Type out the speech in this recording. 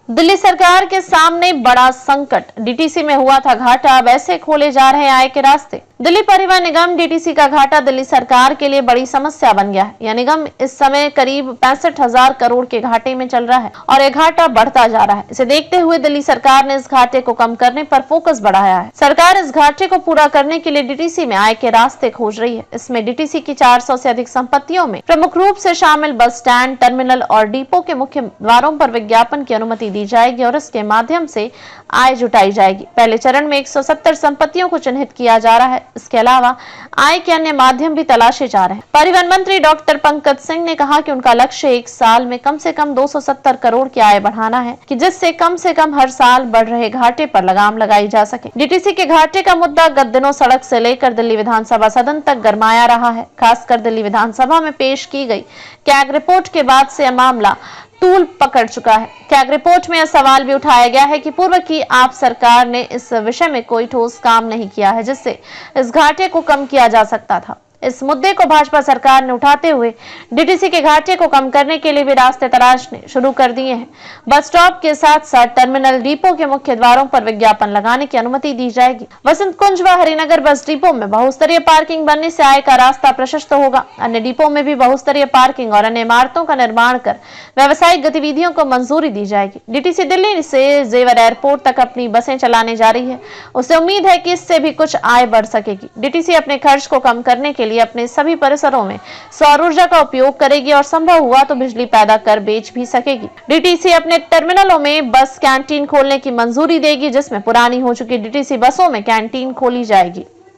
दिल्ली सरकार के सामने बड़ा संकट, डीटीसी में हुआ था घाटा, अब ऐसे खोले जा रहे हैं आय के रास्ते। दिल्ली परिवहन निगम डीटीसी का घाटा दिल्ली सरकार के लिए बड़ी समस्या बन गया है। यह निगम इस समय करीब 65,000 करोड़ के घाटे में चल रहा है और यह घाटा बढ़ता जा रहा है। इसे देखते हुए दिल्ली सरकार ने इस घाटे को कम करने पर फोकस बढ़ाया है। सरकार इस घाटे को पूरा करने के लिए डीटीसी में आय के रास्ते खोज रही है। इसमें डीटीसी की 400 से अधिक संपत्तियों में प्रमुख रूप से शामिल बस स्टैंड, टर्मिनल और डिपो के मुख्य द्वारों पर विज्ञापन की अनुमति दी जाएगी और इसके माध्यम से आय जुटाई जाएगी। पहले चरण में 170 संपत्तियों को चिन्हित किया जा रहा है। इसके अलावा आय के अन्य माध्यम भी तलाशे जा रहे हैं। परिवहन मंत्री डॉक्टर पंकज सिंह ने कहा कि उनका लक्ष्य एक साल में कम से कम 270 करोड़ की आय बढ़ाना है, कि जिससे कम से कम हर साल बढ़ रहे घाटे पर लगाम लगाई जा सके। डीटीसी के घाटे का मुद्दा गत दिनों सड़क से लेकर दिल्ली विधानसभा सदन तक गरमाया रहा है। खासकर दिल्ली विधानसभा में पेश की गई कैग रिपोर्ट के बाद से यह मामला तूल पकड़ चुका है। कैग रिपोर्ट में यह सवाल भी उठाया गया है कि पूर्व की आप सरकार ने इस विषय में कोई ठोस काम नहीं किया है, जिससे इस घाटे को कम किया जा सकता था। इस मुद्दे को भाजपा सरकार ने उठाते हुए डीटीसी के घाटे को कम करने के लिए भी रास्ते तलाशने शुरू कर दिए हैं। बस स्टॉप के साथ साथ टर्मिनल, डिपो के मुख्य द्वारों पर विज्ञापन लगाने की अनुमति दी जाएगी। वसंत कुंज व हरिनगर बस डिपो में बहुस्तरीय पार्किंग बनने से आय का रास्ता प्रशस्त होगा। अन्य डिपो में भी बहुस्तरीय पार्किंग और अन्य इमारतों का निर्माण कर व्यावसायिक गतिविधियों को मंजूरी दी जाएगी। डीटीसी दिल्ली से जेवर एयरपोर्ट तक अपनी बसें चलाने जा रही है। उसे उम्मीद है कि इससे भी कुछ आय बढ़ सकेगी। डीटीसी अपने खर्च को कम करने के लिए अपने सभी परिसरों में सौर ऊर्जा का उपयोग करेगी और संभव हुआ तो बिजली पैदा कर बेच भी सकेगी। डीटीसी अपने टर्मिनलों में बस कैंटीन खोलने की मंजूरी देगी, जिसमें पुरानी हो चुकी डीटीसी बसों में कैंटीन खोली जाएगी।